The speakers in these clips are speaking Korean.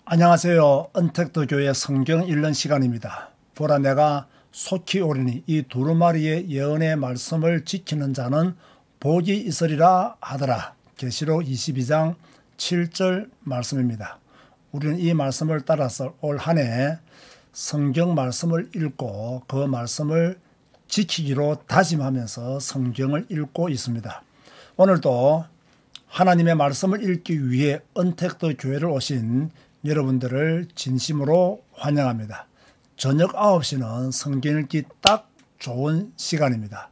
안녕하세요. 언택트 교회 성경 읽는 시간입니다. 보라 내가 속히 오리니 이 두루마리의 예언의 말씀을 지키는 자는 복이 있으리라 하더라. 계시록 22장 7절 말씀입니다. 우리는 이 말씀을 따라서 올 한 해 성경 말씀을 읽고 그 말씀을 지키기로 다짐하면서 성경을 읽고 있습니다. 오늘도 하나님의 말씀을 읽기 위해 언택트 교회를 오신 여러분들을 진심으로 환영합니다. 저녁 9시는 성경 읽기 딱 좋은 시간입니다.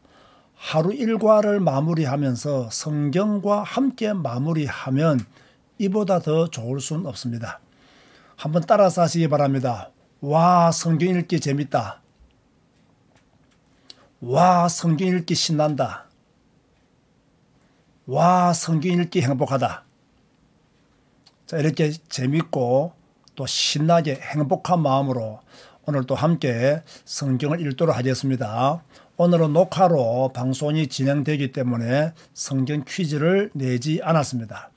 하루 일과를 마무리하면서 성경과 함께 마무리하면 이보다 더 좋을 수는 없습니다. 한번 따라서 하시기 바랍니다. 와, 성경 읽기 재밌다. 와, 성경 읽기 신난다. 와, 성경 읽기 행복하다. 자, 이렇게 재밌고 또 신나게 행복한 마음으로 오늘 또 함께 성경을 읽도록 하겠습니다. 오늘은 녹화로 방송이 진행되기 때문에 성경 퀴즈를 내지 않았습니다.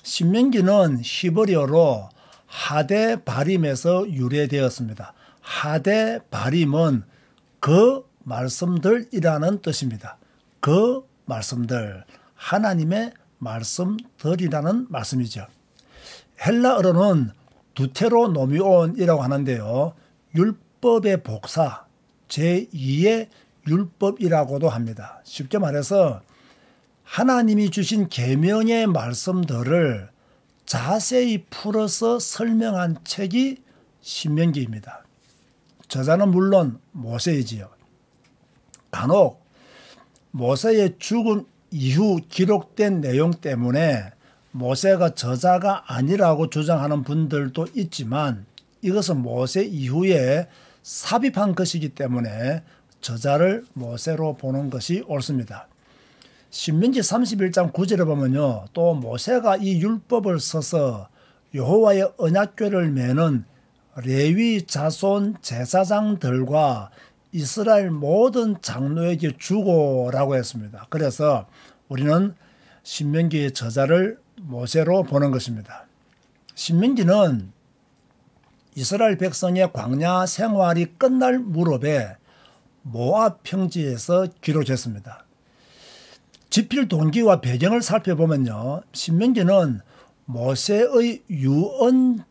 신명기는 히브리어로 하데 바림에서 유래되었습니다. 하데 바림은 그 말씀들이라는 뜻입니다. 그 말씀들, 하나님의 말씀들이라는 말씀이죠. 헬라어로는 두테로노미온이라고 하는데요. 율법의 복사, 제2의 율법이라고도 합니다. 쉽게 말해서 하나님이 주신 계명의 말씀들을 자세히 풀어서 설명한 책이 신명기입니다. 저자는 물론 모세이지요. 간혹 모세의 죽음 이후 기록된 내용 때문에 모세가 저자가 아니라고 주장하는 분들도 있지만 이것은 모세 이후에 삽입한 것이기 때문에 저자를 모세로 보는 것이 옳습니다. 신명기 31장 9절에 보면요. 또 모세가 이 율법을 써서 여호와의 언약궤를 매는 레위 자손 제사장들과 이스라엘 모든 장로에게 주고라고 했습니다. 그래서 우리는 신명기의 저자를 모세로 보는 것입니다. 신명기는 이스라엘 백성의 광야 생활이 끝날 무렵에 모압 평지에서 기록했습니다. 집필 동기와 배경을 살펴보면요. 신명기는 모세의 유언집적인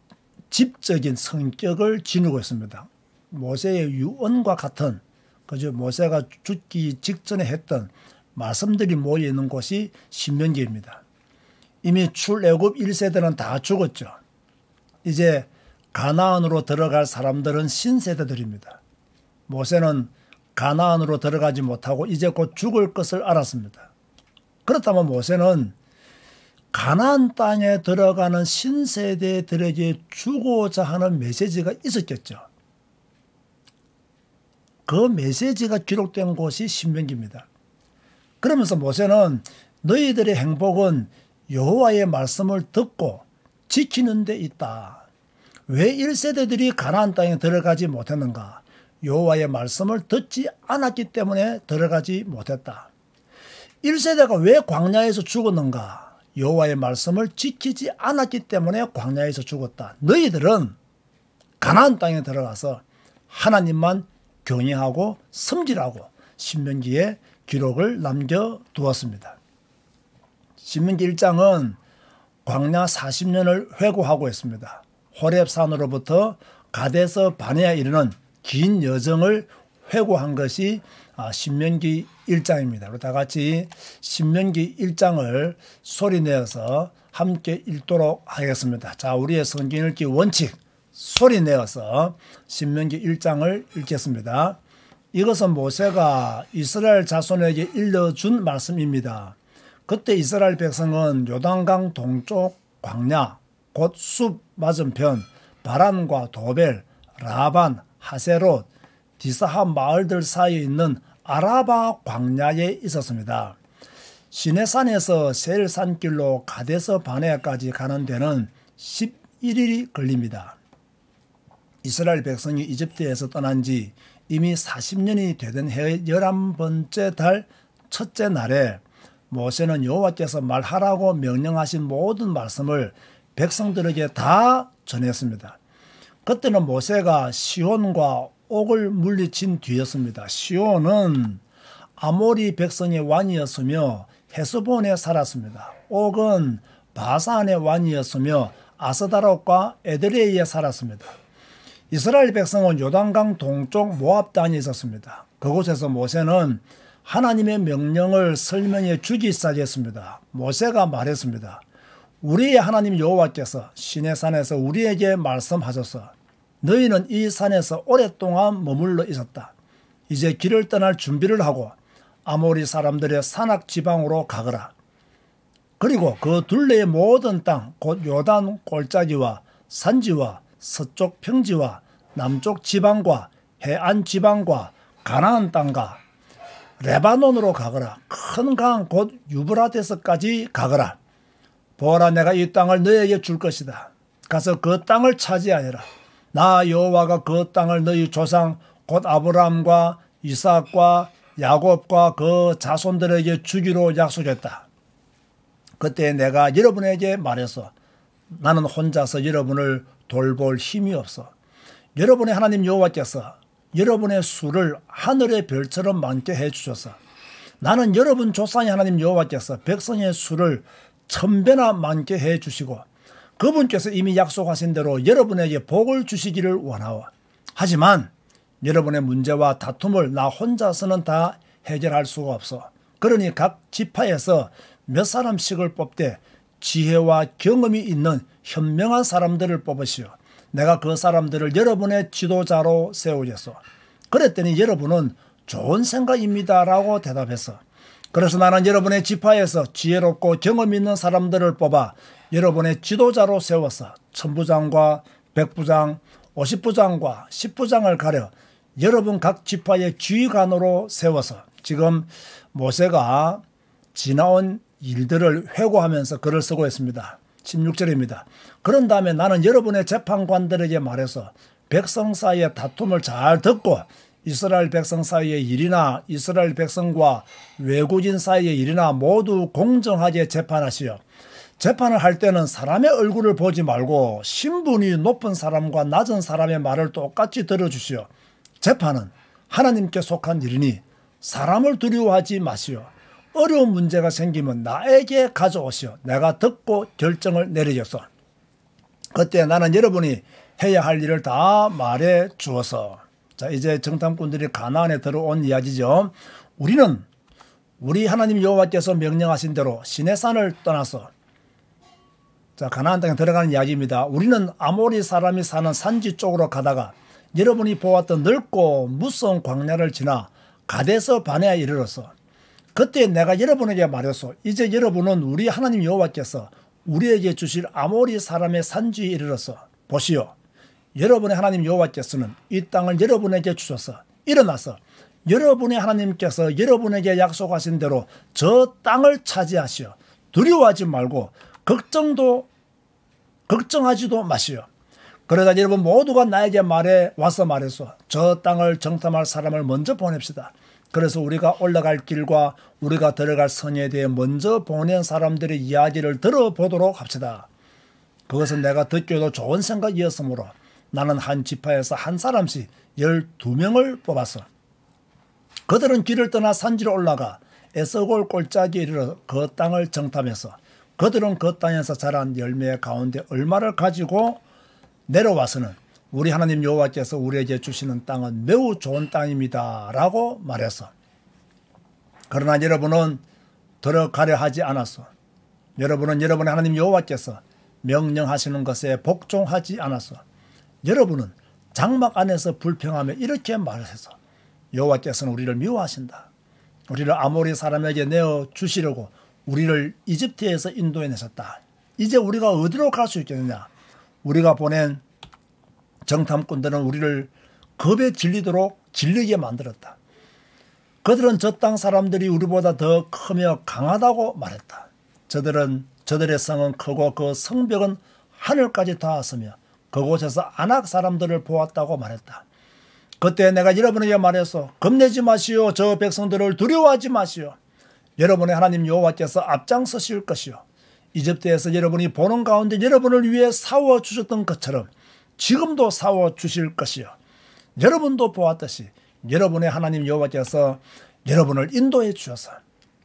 성격을 지니고 있습니다. 모세의 유언과 같은 그저 모세가 죽기 직전에 했던 말씀들이 모여 있는 곳이 신명기입니다. 이미 출애굽 1세대는 다 죽었죠. 이제 가나안으로 들어갈 사람들은 신세대들입니다. 모세는 가나안으로 들어가지 못하고 이제 곧 죽을 것을 알았습니다. 그렇다면 모세는 가나안 땅에 들어가는 신세대들에게 주고자 하는 메시지가 있었겠죠. 그 메시지가 기록된 곳이 신명기입니다. 그러면서 모세는 너희들의 행복은 여호와의 말씀을 듣고 지키는 데 있다. 왜 1세대들이 가나안 땅에 들어가지 못했는가? 여호와의 말씀을 듣지 않았기 때문에 들어가지 못했다. 1세대가 왜 광야에서 죽었는가? 여호와의 말씀을 지키지 않았기 때문에 광야에서 죽었다. 너희들은 가나안 땅에 들어가서 하나님만 경외하고 섬기라고 신명기에 기록을 남겨두었습니다. 신명기 1장은 광야 40년을 회고하고 있습니다. 호렙산으로부터 가데스 바네아에 이르는 긴 여정을 회고한 것이 신명기 1장입니다. 우리 다 같이 신명기 1장을 소리내어서 함께 읽도록 하겠습니다. 자, 우리의 성경 읽기 원칙 소리내어서 신명기 1장을 읽겠습니다. 이것은 모세가 이스라엘 자손에게 일러준 말씀입니다. 그때 이스라엘 백성은 요단강 동쪽 광야 곧 숲 맞은편 바란과 도벨, 라반, 하세롯, 디사한 마을들 사이에 있는 아라바 광야에 있었습니다. 시내산에서 세일산길로 가데스 바네아까지 가는 데는 11일이 걸립니다. 이스라엘 백성이 이집트에서 떠난 지 이미 40년이 되던 해의 11번째 달 첫째 날에 모세는 여호와께서 말하라고 명령하신 모든 말씀을 백성들에게 다 전했습니다. 그때는 모세가 시온과 옥을 물리친 뒤였습니다. 시온은 아모리 백성의 왕이었으며 헤스본에 살았습니다. 옥은 바산의 왕이었으며 아스다롯과 에드레이에 살았습니다. 이스라엘 백성은 요단강 동쪽 모압 땅에 있었습니다. 그곳에서 모세는 하나님의 명령을 설명해 주기 시작했습니다. 모세가 말했습니다. 우리의 하나님 여호와께서 시내산에서 우리에게 말씀하셔서 너희는 이 산에서 오랫동안 머물러 있었다. 이제 길을 떠날 준비를 하고 아모리 사람들의 산악 지방으로 가거라. 그리고 그 둘레의 모든 땅 곧 요단 골짜기와 산지와 서쪽 평지와 남쪽 지방과 해안 지방과 가나안 땅과 레바논으로 가거라. 큰 강 곧 유브라데스까지 가거라. 보아라, 내가 이 땅을 너희에게 줄 것이다. 가서 그 땅을 차지하여라. 나 여호와가 그 땅을 너희 조상 곧 아브라함과 이삭과 야곱과 그 자손들에게 주기로 약속했다. 그때 내가 여러분에게 말해서 나는 혼자서 여러분을 돌볼 힘이 없어. 여러분의 하나님 여호와께서 여러분의 수를 하늘의 별처럼 많게 해주셔서 나는 여러분 조상의 하나님 여호와께서 백성의 수를 1000배나 많게 해주시고 그분께서 이미 약속하신 대로 여러분에게 복을 주시기를 원하오. 하지만 여러분의 문제와 다툼을 나 혼자서는 다 해결할 수가 없어. 그러니 각 지파에서 몇 사람씩을 뽑되 지혜와 경험이 있는 현명한 사람들을 뽑으시오. 내가 그 사람들을 여러분의 지도자로 세우겠소. 그랬더니 여러분은 좋은 생각입니다 라고 대답했어. 그래서 나는 여러분의 지파에서 지혜롭고 경험 있는 사람들을 뽑아 여러분의 지도자로 세워서 천부장과 백부장, 50부장과 10부장을 가려 여러분 각 지파의 지휘관으로 세워서 지금 모세가 지나온 일들을 회고하면서 글을 쓰고 있습니다. 16절입니다. 그런 다음에 나는 여러분의 재판관들에게 말해서 백성 사이의 다툼을 잘 듣고 이스라엘 백성 사이의 일이나 이스라엘 백성과 외국인 사이의 일이나 모두 공정하게 재판하시오. 재판을 할 때는 사람의 얼굴을 보지 말고 신분이 높은 사람과 낮은 사람의 말을 똑같이 들어주시오. 재판은 하나님께 속한 일이니 사람을 두려워하지 마시오. 어려운 문제가 생기면 나에게 가져오시오. 내가 듣고 결정을 내리겠소. 그때 나는 여러분이 해야 할 일을 다 말해 주어서. 자, 이제 정탐꾼들이 가나안에 들어온 이야기죠. 우리는 우리 하나님 여호와께서 명령하신 대로 시내산을 떠나서 가나안 땅에 들어가는 이야기입니다. 우리는 아모리 사람이 사는 산지 쪽으로 가다가 여러분이 보았던 넓고 무서운 광야를 지나 가데스 바네아에 이르렀어. 그때 내가 여러분에게 말했소. 이제 여러분은 우리 하나님 여호와께서 우리에게 주실 아모리 사람의 산지에 이르렀어. 보시오. 여러분의 하나님 여호와께서는 이 땅을 여러분에게 주셔서 일어나서 여러분의 하나님께서 여러분에게 약속하신 대로 저 땅을 차지하시오. 두려워하지 말고 걱정하지도 마시오. 그러다 여러분 모두가 나에게 와서 말했소. 저 땅을 정탐할 사람을 먼저 보냅시다. 그래서 우리가 올라갈 길과 우리가 들어갈 성에 대해 먼저 보낸 사람들의 이야기를 들어보도록 합시다. 그것은 내가 듣기에도 좋은 생각이었으므로 나는 한 지파에서 한 사람씩 12명을 뽑았어. 그들은 길을 떠나 산지로 올라가 에스골 골짜기에 이르러 그 땅을 정탐해서 그들은 그 땅에서 자란 열매 가운데 얼마를 가지고 내려와서는 우리 하나님 여호와께서 우리에게 주시는 땅은 매우 좋은 땅입니다 라고 말했어. 그러나 여러분은 들어가려 하지 않았어. 여러분은 여러분의 하나님 여호와께서 명령하시는 것에 복종하지 않았어. 여러분은 장막 안에서 불평하며 이렇게 말했어. 여호와께서는 우리를 미워하신다. 우리를 아모리 사람에게 내어주시려고 우리를 이집트에서 인도해내셨다. 이제 우리가 어디로 갈 수 있겠느냐. 우리가 보낸 정탐꾼들은 우리를 겁에 질리도록 질리게 만들었다. 그들은 저 땅 사람들이 우리보다 더 크며 강하다고 말했다. 저들의 성은 크고 그 성벽은 하늘까지 닿았으며 그곳에서 아낙 사람들을 보았다고 말했다. 그때 내가 여러분에게 말했소. 겁내지 마시오. 저 백성들을 두려워하지 마시오. 여러분의 하나님 여호와께서 앞장서실 것이요. 이집트에서 여러분이 보는 가운데 여러분을 위해 싸워주셨던 것처럼 지금도 싸워주실 것이요. 여러분도 보았듯이 여러분의 하나님 여호와께서 여러분을 인도해 주셔서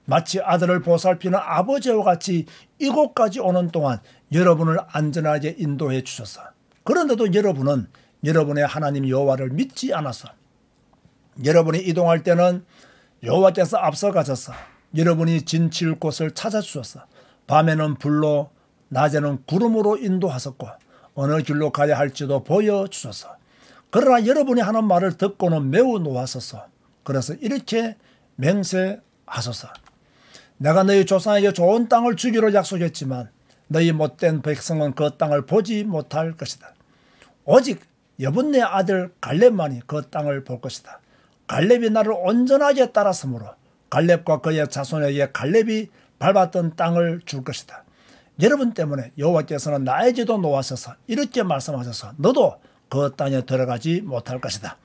마치 아들을 보살피는 아버지와 같이 이곳까지 오는 동안 여러분을 안전하게 인도해 주셔서, 그런데도 여러분은 여러분의 하나님 여호와를 믿지 않아서 여러분이 이동할 때는 여호와께서 앞서 가셔서 여러분이 진칠 곳을 찾아주셔서 밤에는 불로 낮에는 구름으로 인도하셨고 어느 길로 가야 할지도 보여주셔서, 그러나 여러분이 하는 말을 듣고는 매우 노하소서. 그래서 이렇게 맹세하소서. 내가 너희 조상에게 좋은 땅을 주기로 약속했지만 너희 못된 백성은 그 땅을 보지 못할 것이다. 오직 여분네 아들 갈렙만이 그 땅을 볼 것이다. 갈렙이 나를 온전하게 따랐으므로 갈렙과 그의 자손에게 갈렙이 밟았던 땅을 줄 것이다. 여러분 때문에 여호와께서는 나에게도 노하셔서 이렇게 말씀하셔서 너도 그 땅에 들어가지 못할 것이다.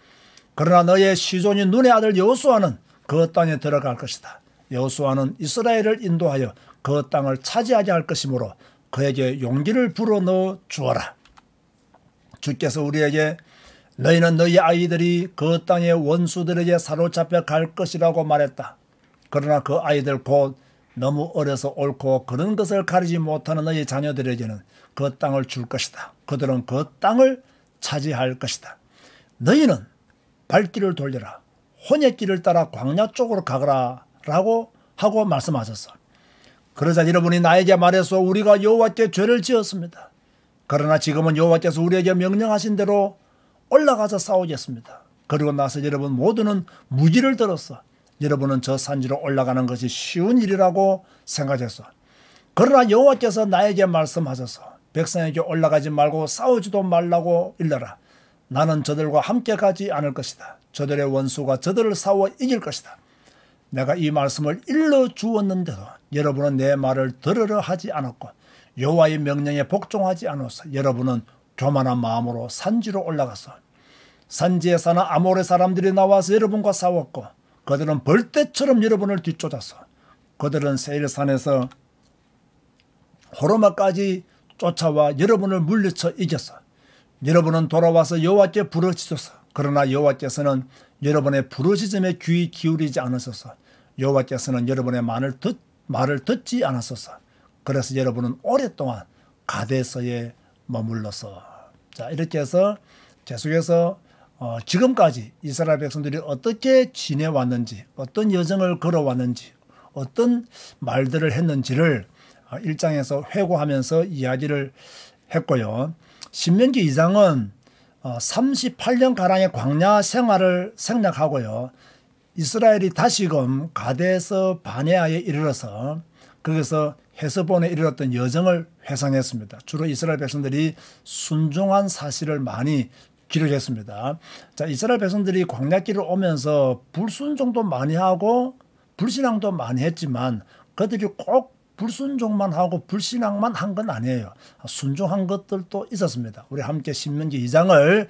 그러나 너의 시존인 눈의 아들 여호수아는 그 땅에 들어갈 것이다. 여호수아는 이스라엘을 인도하여 그 땅을 차지하게 할 것이므로 그에게 용기를 불어넣어 주어라. 주께서 우리에게 너희는 너희 아이들이 그 땅의 원수들에게 사로잡혀 갈 것이라고 말했다. 그러나 그 아이들 곧 너무 어려서 옳고 그런 것을 가리지 못하는 너희 자녀들에게는 그 땅을 줄 것이다. 그들은 그 땅을 차지할 것이다. 너희는 발길을 돌려라. 혼의 길을 따라 광야 쪽으로 가거라 라고 하고 말씀하셨어. 그러자 여러분이 나에게 말해서 우리가 여호와께 죄를 지었습니다. 그러나 지금은 여호와께서 우리에게 명령하신 대로 올라가서 싸우겠습니다. 그리고 나서 여러분 모두는 무기를 들었어. 여러분은 저 산지로 올라가는 것이 쉬운 일이라고 생각했어. 그러나 여호와께서 나에게 말씀하셔서 백성에게 올라가지 말고 싸우지도 말라고 일러라. 나는 저들과 함께 가지 않을 것이다. 저들의 원수가 저들을 싸워 이길 것이다. 내가 이 말씀을 일러 주었는데도 여러분은 내 말을 들으려 하지 않았고 여호와의 명령에 복종하지 않아서 여러분은 교만한 마음으로 산지로 올라가서 산지에 사는 아모레 사람들이 나와서 여러분과 싸웠고 그들은 벌떼처럼 여러분을 뒤쫓아서 그들은 세일산에서 호르마까지 쫓아와 여러분을 물리쳐 이겼어. 여러분은 돌아와서 여호와께 부르짖어서, 그러나 여호와께서는 여러분의 부르짖음에 귀 기울이지 않으셔서 여호와께서는 여러분의 말을 듣지 않았어서 그래서 여러분은 오랫동안 가데스에 머물러서, 자 이렇게 해서 계속해서 지금까지 이스라엘 백성들이 어떻게 지내왔는지, 어떤 여정을 걸어왔는지, 어떤 말들을 했는지를 1장에서 회고하면서 이야기를 했고요. 신명기 2장은 38년가량의 광야 생활을 생략하고요. 이스라엘이 다시금 가데스 바네아에 이르러서 거기서 헤스본에 이르렀던 여정을 회상했습니다. 주로 이스라엘 백성들이 순종한 사실을 많이 기록했습니다. 자, 이스라엘 백성들이 광야길을 오면서 불순종도 많이 하고 불신앙도 많이 했지만 그들이 꼭 불순종만 하고 불신앙만 한 건 아니에요. 순종한 것들도 있었습니다. 우리 함께 신명기 2장을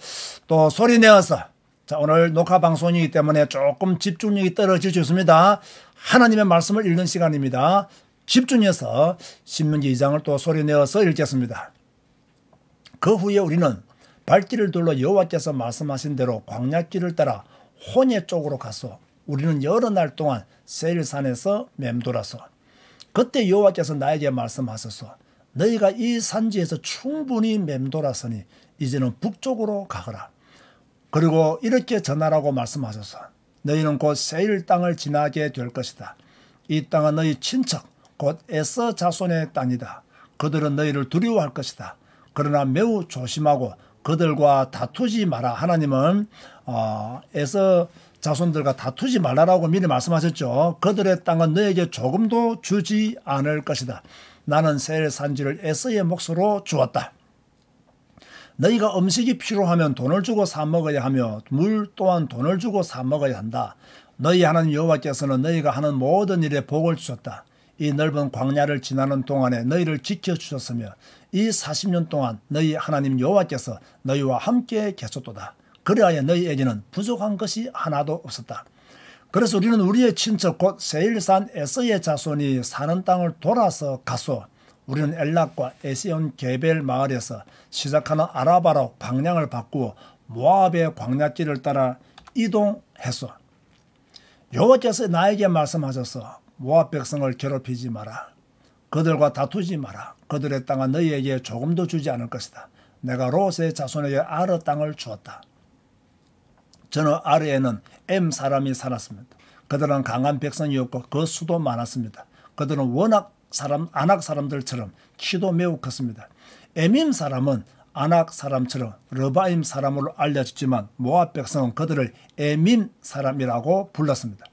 또 소리내어서, 자 오늘 녹화 방송이기 때문에 조금 집중력이 떨어질 수 있습니다. 하나님의 말씀을 읽는 시간입니다. 집중해서 신명기 2장을 또 소리내어서 읽겠습니다. 그 후에 우리는 발길을 둘러 여호와께서 말씀하신 대로 광야길을 따라 호네 쪽으로 가서 우리는 여러 날 동안 세일산에서 맴돌아서 그때 여호와께서 나에게 말씀하셔서 너희가 이 산지에서 충분히 맴돌았으니 이제는 북쪽으로 가거라. 그리고 이렇게 전하라고 말씀하셔서 너희는 곧 세일 땅을 지나게 될 것이다. 이 땅은 너희 친척 곧 에서 자손의 땅이다. 그들은 너희를 두려워할 것이다. 그러나 매우 조심하고 그들과 다투지 마라. 하나님은 에서 자손들과 다투지 말라라고 미리 말씀하셨죠. 그들의 땅은 너에게 조금도 주지 않을 것이다. 나는 세일 산지를 에서의 몫으로 주었다. 너희가 음식이 필요하면 돈을 주고 사 먹어야 하며 물 또한 돈을 주고 사 먹어야 한다. 너희 하나님 여호와께서는 너희가 하는 모든 일에 복을 주셨다. 이 넓은 광야를 지나는 동안에 너희를 지켜주셨으며 이 40년 동안 너희 하나님 여호와께서 너희와 함께 계셨도다. 그리하여 너희에게는 부족한 것이 하나도 없었다. 그래서 우리는 우리의 친척 곧 세일산 에서의 자손이 사는 땅을 돌아서 갔소. 우리는 엘락과 에시온 게벨 마을에서 시작하는 아라바로 방향을 바꾸어 모압의 광야길을 따라 이동했어. 여호와께서 나에게 말씀하셔서 모압 백성을 괴롭히지 마라. 그들과 다투지 마라. 그들의 땅은 너희에게 조금도 주지 않을 것이다. 내가 롯의 자손에게 아르 땅을 주었다. 저는 아르에는 엠 사람이 살았습니다. 그들은 강한 백성이었고 그 수도 많았습니다. 그들은 워낙 아낙 사람들처럼 키도 매우 컸습니다. 에밈 사람은 아낙 사람처럼 르바임 사람으로 알려졌지만 모압 백성은 그들을 에밈 사람이라고 불렀습니다.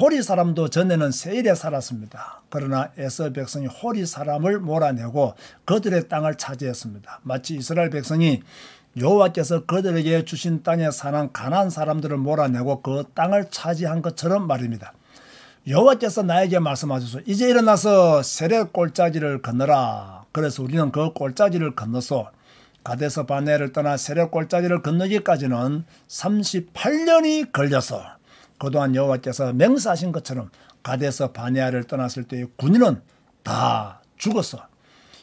호리 사람도 전에는 세일에 살았습니다. 그러나 에서 백성이 호리 사람을 몰아내고 그들의 땅을 차지했습니다. 마치 이스라엘 백성이 여호와께서 그들에게 주신 땅에 사는 가나안 사람들을 몰아내고 그 땅을 차지한 것처럼 말입니다. 여호와께서 나에게 말씀하셔서 이제 일어나서 세렛 골짜기를 건너라. 그래서 우리는 그 골짜기를 건너서 가데스 바네아를 떠나 세렛 골짜기를 건너기까지는 38년이 걸려서 그동안 여호와께서 맹세하신 것처럼 가데스 바네아를 떠났을 때의 군인은 다 죽었어.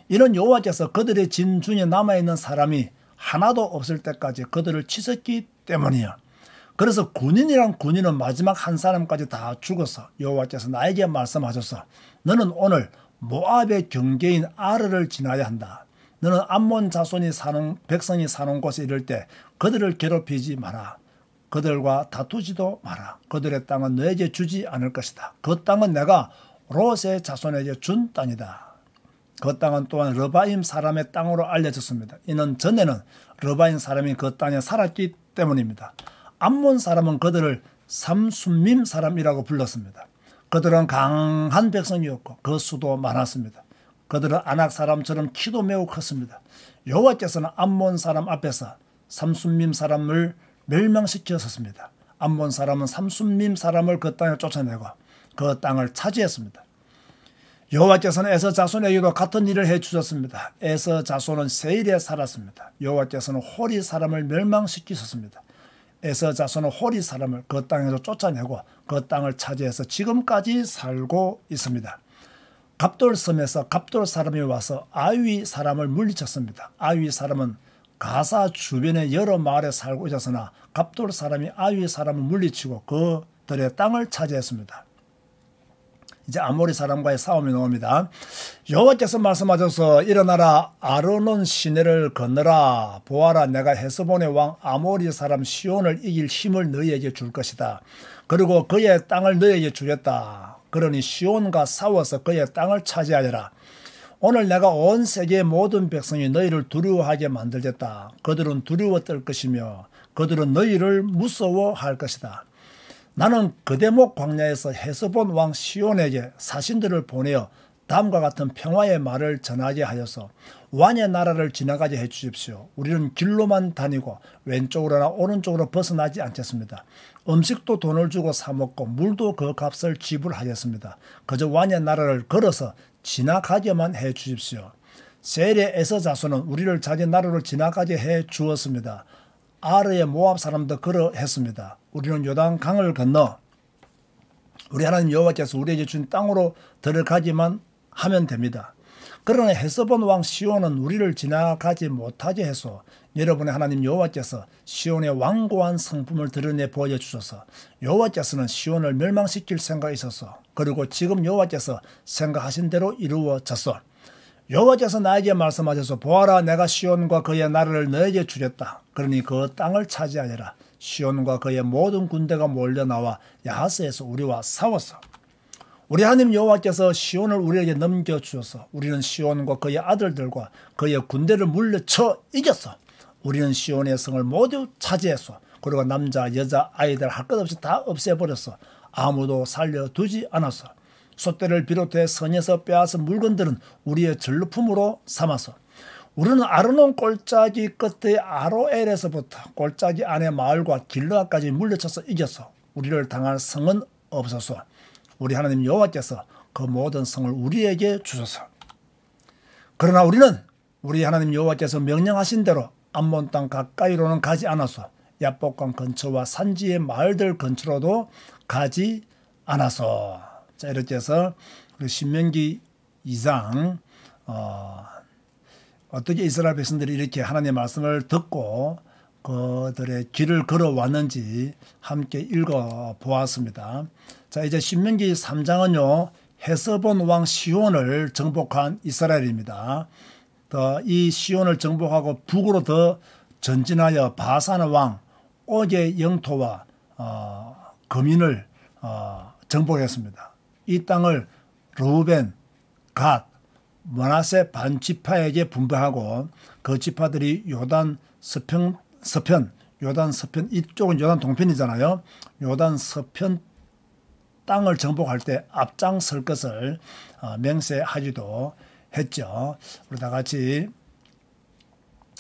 이는 여호와께서 그들의 진중에 남아있는 사람이 하나도 없을 때까지 그들을 치셨기 때문이야. 그래서 군인이란 군인은 마지막 한 사람까지 다 죽었어. 여호와께서 나에게 말씀하셔서 너는 오늘 모압의 경계인 아르를 지나야 한다. 너는 암몬 자손이 사는 백성이 사는 곳에 이를 때 그들을 괴롭히지 마라. 그들과 다투지도 마라. 그들의 땅은 너에게 주지 않을 것이다. 그 땅은 내가 롯의 자손에게 준 땅이다. 그 땅은 또한 르바임 사람의 땅으로 알려졌습니다. 이는 전에는 르바임 사람이 그 땅에 살았기 때문입니다. 암몬 사람은 그들을 삼순밈 사람이라고 불렀습니다. 그들은 강한 백성이었고 그 수도 많았습니다. 그들은 아낙 사람처럼 키도 매우 컸습니다. 여호와께서는 암몬 사람 앞에서 삼순밈 사람을 멸망시켰습니다. 암몬 사람은 삼순밈 사람을 그 땅에 쫓아내고 그 땅을 차지했습니다. 여호와께서는 에서 자손에게도 같은 일을 해주셨습니다. 에서 자손은 세일에 살았습니다. 여호와께서는 호리 사람을 멸망시키셨습니다. 에서 자손은 호리 사람을 그 땅에서 쫓아내고 그 땅을 차지해서 지금까지 살고 있습니다. 갑돌섬에서 갑돌 사람이 와서 아위 사람을 물리쳤습니다. 아위 사람은 가사 주변의 여러 마을에 살고 있었으나 갑돌 사람이 아위 사람을 물리치고 그들의 땅을 차지했습니다. 이제 아모리 사람과의 싸움이 나옵니다. 여호와께서 말씀하셔서 일어나라 아르논 시내를 건너라. 보아라 내가 헤스본의 왕 아모리 사람 시온을 이길 힘을 너희에게 줄 것이다. 그리고 그의 땅을 너희에게 주겠다. 그러니 시온과 싸워서 그의 땅을 차지하여라. 오늘 내가 온 세계의 모든 백성이 너희를 두려워하게 만들겠다. 그들은 두려워 떨 것이며 그들은 너희를 무서워할 것이다. 나는 그대목 광야에서 헤스본 왕 시온에게 사신들을 보내어 다음과 같은 평화의 말을 전하게 하여서 왕의 나라를 지나가게 해 주십시오. 우리는 길로만 다니고 왼쪽으로나 오른쪽으로 벗어나지 않겠습니다. 음식도 돈을 주고 사 먹고 물도 그 값을 지불하겠습니다. 그저 왕의 나라를 걸어서 지나가게만 해 주십시오. 세일의 에서 자손은 우리를 자기 나라로 지나가게 해 주었습니다. 아르의 모압 사람도 그러했습니다. 우리는 요단 강을 건너 우리 하나님 여호와께서 우리에게 준 땅으로 들어가기만 하면 됩니다. 그러나 헤스본 왕 시온은 우리를 지나가지 못하게 해서 여러분의 하나님 여호와께서 시온의 완고한 성품을 드러내 보여주셔서 여호와께서는 시온을 멸망시킬 생각이 있어서 그리고 지금 여호와께서 생각하신 대로 이루어졌어. 여호와께서 나에게 말씀하셔서 보아라 내가 시온과 그의 나라를 너에게 주겠다. 그러니 그 땅을 차지하여라. 시온과 그의 모든 군대가 몰려나와 야하스에서 우리와 싸웠어. 우리 하나님 여호와께서 시온을 우리에게 넘겨주셔서 우리는 시온과 그의 아들들과 그의 군대를 물리쳐 이겼어. 우리는 시온의 성을 모두 차지했어. 그리고 남자 여자 아이들 할 것 없이 다 없애버렸어. 아무도 살려두지 않았어. 솥대를 비롯해 성에서 빼앗은 물건들은 우리의 전리품으로 삼았어. 우리는 아르논 골짜기 끝의 아로엘에서부터 골짜기 안의 마을과 길르앗까지 물리쳐서 이겼어. 우리를 당할 성은 없었어. 우리 하나님 여호와께서 그 모든 성을 우리에게 주셔서 그러나 우리는 우리 하나님 여호와께서 명령하신 대로 암몬 땅 가까이로는 가지 않았어. 야복강 근처와 산지의 마을들 근처로도 가지 않았어. 자, 이렇게 해서 우리 신명기 2장 어떻게 이스라엘 백성들이 이렇게 하나님의 말씀을 듣고 그들의 길을 걸어왔는지 함께 읽어보았습니다. 자, 이제 신명기 3장은요. 헤스본 왕 시온을 정복한 이스라엘입니다. 이 시온을 정복하고 북으로 더 전진하여 바산 왕 옥의 영토와 거민을 정복했습니다. 이 땅을 르우벤, 갓, 므낫세 반지파에게 분배하고 그 지파들이 요단 서편, 요단 서편, 이쪽은 요단 동편이잖아요. 요단 서편 땅을 정복할 때 앞장설 것을 맹세하기도 했죠. 우리 다 같이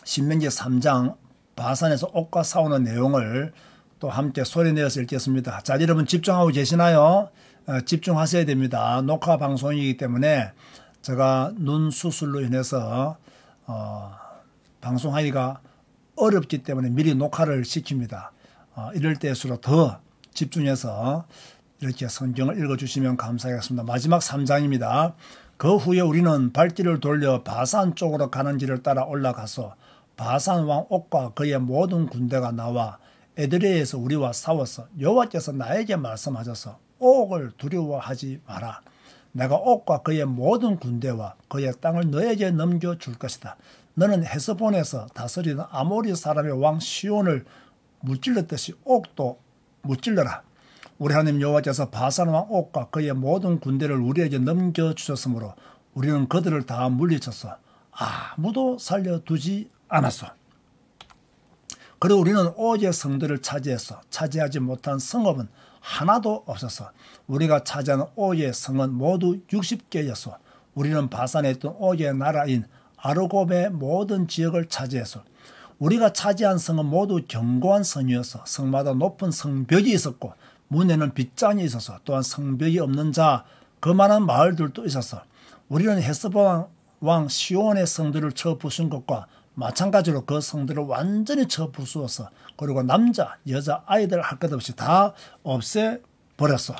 신명기 3장 바산에서 옥과 싸우는 내용을 또 함께 소리내어서 읽겠습니다. 자, 여러분 집중하고 계시나요? 집중하셔야 됩니다. 녹화 방송이기 때문에 제가 눈 수술로 인해서 방송하기가 어렵기 때문에 미리 녹화를 시킵니다. 이럴 때일수록 더 집중해서 이렇게 성경을 읽어주시면 감사하겠습니다. 마지막 3장입니다. 그 후에 우리는 발길을 돌려 바산 쪽으로 가는 길을 따라 올라가서 바산 왕 옥과 그의 모든 군대가 나와 에드레에서 우리와 싸웠어. 여호와께서 나에게 말씀하셔서 옥을 두려워하지 마라. 내가 옥과 그의 모든 군대와 그의 땅을 너에게 넘겨줄 것이다. 너는 헤스본에서 다스리는 아모리 사람의 왕 시온을 무찔렀듯이 옥도 무찔러라. 우리 하나님 여호와께서 바산 왕 옥과 그의 모든 군대를 우리에게 넘겨주셨으므로 우리는 그들을 다 물리쳤어. 아무도 살려두지 않았어. 그리고 우리는 옥의 성들을 차지했어. 차지하지 못한 성읍은 하나도 없었어. 우리가 차지한 옥의 성은 모두 60개였어. 우리는 바산에 있던 옥의 나라인 아르곱의 모든 지역을 차지했어. 우리가 차지한 성은 모두 견고한 성이었어. 성마다 높은 성벽이 있었고 문에는 빗장이 있어서 또한 성벽이 없는 자 그만한 마을들도 있었어. 우리는 헤스본 왕 시온의 성들을 쳐 부순 것과 마찬가지로 그 성들을 완전히 쳐 부수었어. 그리고 남자, 여자, 아이들 할 것 없이 다 없애버렸어.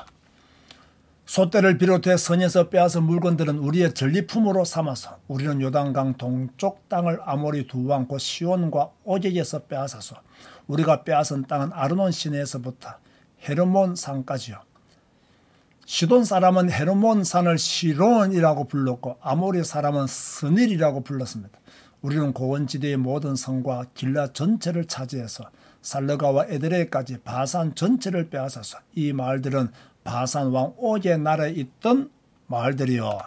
소떼를 비롯해 선에서 빼앗은 물건들은 우리의 전리품으로 삼아서 우리는 요단강 동쪽 땅을 아모리 두 왕 곧 시온과 옥에게서 빼앗았어. 우리가 빼앗은 땅은 아르논 시내에서부터 헤르몬 산까지요. 시돈 사람은 헤르몬 산을 시론이라고 불렀고 아모리 사람은 스닐이라고 불렀습니다. 우리는 고원지대의 모든 성과 길라 전체를 차지해서 살르가와 에드레까지 바산 전체를 빼앗아서 이 마을들은 바산 왕 옥의 나라에 있던 마을들이요.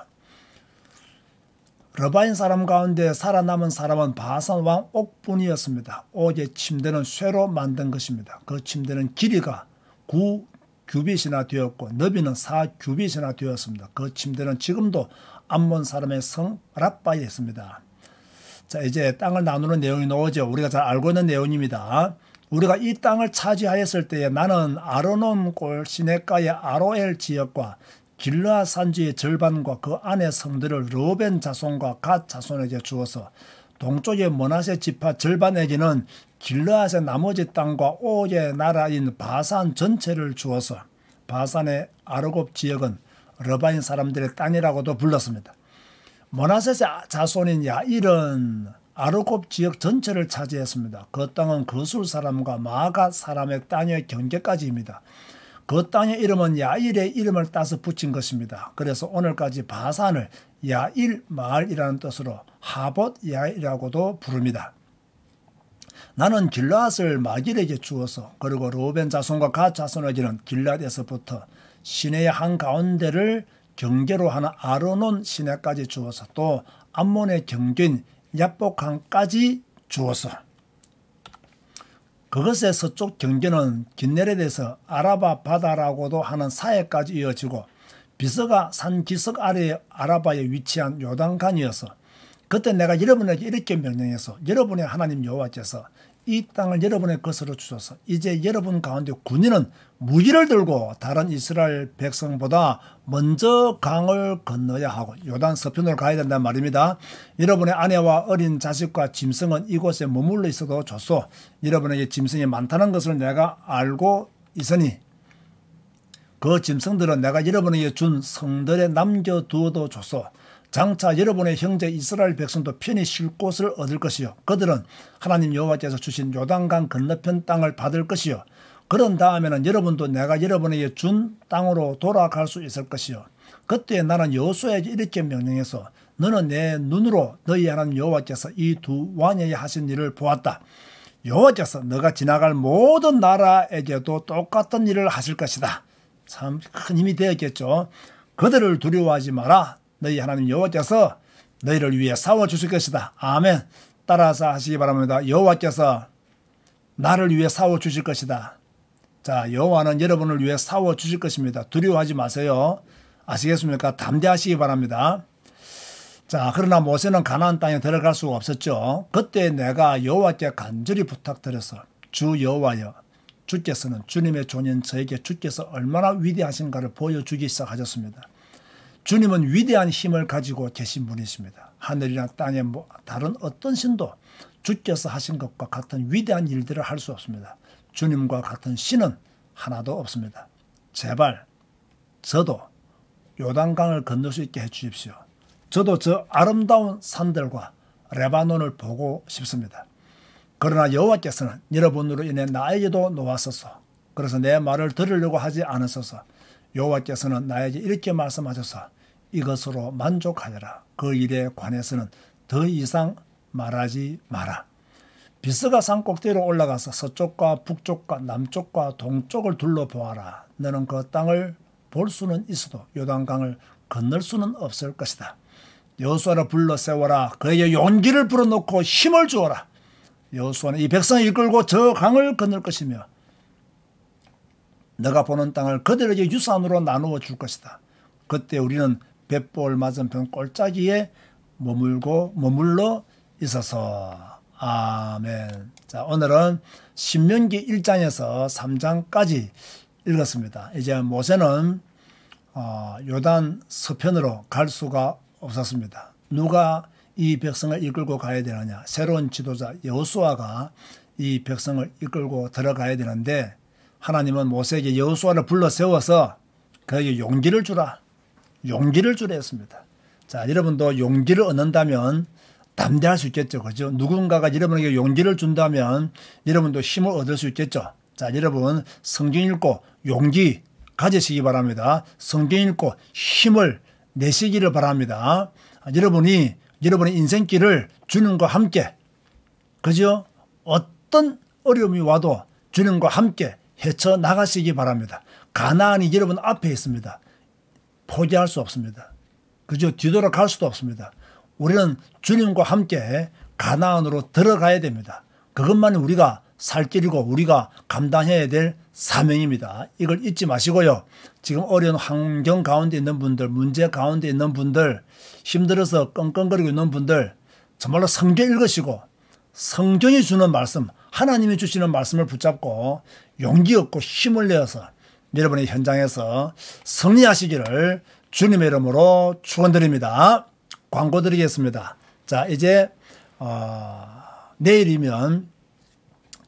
러바인 사람 가운데 살아남은 사람은 바산 왕 옥뿐이었습니다. 옥의 침대는 쇠로 만든 것입니다. 그 침대는 길이가 9규빗이나 되었고 너비는 4규빗이나 되었습니다. 그 침대는 지금도 암몬 사람의 성 라빠에 있습니다. 자, 이제 땅을 나누는 내용이 나오죠. 우리가 잘 알고 있는 내용입니다. 우리가 이 땅을 차지하였을 때에 나는 아르논 골 시내가의 아로엘 지역과 길르앗 산지의 절반과 그 안의 성들을 르벤 자손과 갓 자손에게 주어서 동쪽의 므낫세 지파 절반에게는 길르앗의 나머지 땅과 옥의 나라인 바산 전체를 주어서 바산의 아르곱 지역은 러바인 사람들의 땅이라고도 불렀습니다. 므낫세 자손인 야일은 아르곱 지역 전체를 차지했습니다. 그 땅은 거술 사람과 마갓 사람의 땅의 경계까지입니다. 그 땅의 이름은 야일의 이름을 따서 붙인 것입니다. 그래서 오늘까지 바산을 야일 마을이라는 뜻으로 하봇 야일이라고도 부릅니다. 나는 길르앗을 마길에게 주어서 그리고 르우벤 자손과 갓 자손에게는 길르앗에서부터 시내의 한가운데를 경계로 하는 아르논 시내까지 주어서 또 암몬의 경계인 야복강까지 주어서 그것의 서쪽 경계는 긴네렛에서 아라바 바다라고도 하는 사해까지 이어지고 비서가 산 기슭 아래에 아라바에 위치한 요단강이어서 그때 내가 여러분에게 이렇게 명령해서 여러분의 하나님 여호와께서 이 땅을 여러분의 것으로 주셔서 이제 여러분 가운데 군인은 무기를 들고 다른 이스라엘 백성보다 먼저 강을 건너야 하고 요단 서편으로 가야 된단 말입니다. 여러분의 아내와 어린 자식과 짐승은 이곳에 머물러 있어도 좋소. 여러분에게 짐승이 많다는 것을 내가 알고 있으니 그 짐승들은 내가 여러분에게 준 성들에 남겨두어도 좋소. 장차 여러분의 형제 이스라엘 백성도 편히 쉴 곳을 얻을 것이요 그들은 하나님 여호와께서 주신 요단강 건너편 땅을 받을 것이요 그런 다음에는 여러분도 내가 여러분에게 준 땅으로 돌아갈 수 있을 것이요 그때 나는 여호수아에게 이렇게 명령해서 너는 내 눈으로 너희 하나님 여호와께서 이 두 왕에게 하신 일을 보았다. 여호와께서 너가 지나갈 모든 나라에게도 똑같은 일을 하실 것이다. 참 큰 힘이 되었겠죠. 그들을 두려워하지 마라. 너희 하나님 여호와께서 너희를 위해 싸워주실 것이다. 아멘. 따라서 하시기 바랍니다. 여호와께서 나를 위해 싸워주실 것이다. 자, 여호와는 여러분을 위해 싸워주실 것입니다. 두려워하지 마세요. 아시겠습니까? 담대하시기 바랍니다. 자, 그러나 모세는 가나안 땅에 들어갈 수가 없었죠. 그때 내가 여호와께 간절히 부탁드려서 주 여호와여 주께서는 주님의 종인 저에게 주께서 얼마나 위대하신가를 보여주기 시작하셨습니다. 주님은 위대한 힘을 가지고 계신 분이십니다. 하늘이나 땅에 다른 어떤 신도 주께서 하신 것과 같은 위대한 일들을 할 수 없습니다. 주님과 같은 신은 하나도 없습니다. 제발 저도 요단강을 건널 수 있게 해주십시오. 저도 저 아름다운 산들과 레바논을 보고 싶습니다. 그러나 여호와께서는 여러분으로 인해 나에게도 놓았소서. 그래서 내 말을 들으려고 하지 않으소서. 여호와께서는 나에게 이렇게 말씀하셔서 이것으로 만족하여라. 그 일에 관해서는 더 이상 말하지 마라. 비스가 산 꼭대기로 올라가서 서쪽과 북쪽과 남쪽과 동쪽을 둘러보아라. 너는 그 땅을 볼 수는 있어도 요단강을 건널 수는 없을 것이다. 여호수아를 불러 세워라. 그에게 용기를 불어넣고 힘을 주어라. 여호수아는 이 백성을 이끌고 저 강을 건널 것이며 너가 보는 땅을 그들에게 유산으로 나누어 줄 것이다. 그때 우리는 벳볼 맞은편 골짜기에 머물러 있어서. 아멘. 자, 오늘은 신명기 1장에서 3장까지 읽었습니다. 이제 모세는 요단 서편으로 갈 수가 없었습니다. 누가 이 백성을 이끌고 가야 되느냐. 새로운 지도자 여호수아가 이 백성을 이끌고 들어가야 되는데 하나님은 모세에게 여호수아를 불러 세워서 그에게 용기를 주라. 용기를 주라 했습니다. 자, 여러분도 용기를 얻는다면 담대할 수 있겠죠. 그죠? 누군가가 여러분에게 용기를 준다면 여러분도 힘을 얻을 수 있겠죠. 자, 여러분 성경 읽고 용기 가지시기 바랍니다. 성경 읽고 힘을 내시기를 바랍니다. 여러분이 여러분의 인생길을 주님과 함께, 그죠? 어떤 어려움이 와도 주님과 함께 헤쳐나가시기 바랍니다. 가나안이 여러분 앞에 있습니다. 포기할 수 없습니다. 그죠? 뒤돌아갈 수도 없습니다. 우리는 주님과 함께 가나안으로 들어가야 됩니다. 그것만이 우리가 살 길이고 우리가 감당해야 될 사명입니다. 이걸 잊지 마시고요. 지금 어려운 환경 가운데 있는 분들, 문제 가운데 있는 분들, 힘들어서 끙끙거리고 있는 분들 정말로 성경 읽으시고 성경이 주는 말씀, 하나님이 주시는 말씀을 붙잡고 용기 얻고 힘을 내어서 여러분의 현장에서 승리하시기를 주님의 이름으로 축원드립니다. 광고 드리겠습니다. 자, 이제 내일이면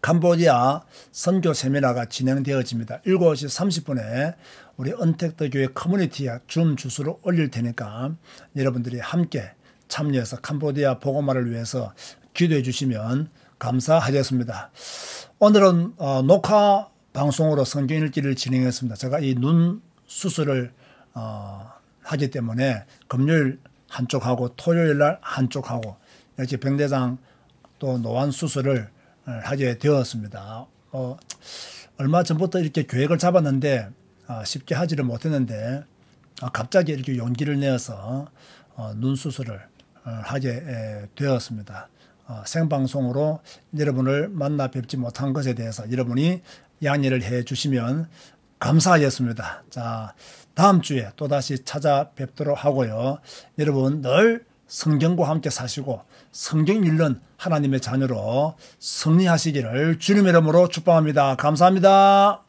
캄보디아 선교 세미나가 진행되어집니다. 7시 30분에 우리 언택트 교회 커뮤니티에 줌 주소를 올릴 테니까 여러분들이 함께 참여해서 캄보디아 복음화를 위해서 기도해 주시면 감사하겠습니다. 오늘은 녹화 방송으로 성경 읽기를 진행했습니다. 제가 이 눈 수술을 하기 때문에 금요일 한쪽하고 토요일 날 한쪽하고 이렇게 병대장 또 노안 수술을 하게 되었습니다. 얼마 전부터 이렇게 계획을 잡았는데 쉽게 하지를 못했는데 갑자기 이렇게 용기를 내어서 눈 수술을 하게 되었습니다. 생방송으로 여러분을 만나 뵙지 못한 것에 대해서 여러분이 양해를 해 주시면 감사하겠습니다. 자, 다음 주에 또다시 찾아뵙도록 하고요. 여러분 늘 성경과 함께 사시고 성경 읽는 하나님의 자녀로 승리하시기를 주님의 이름으로 축복합니다. 감사합니다.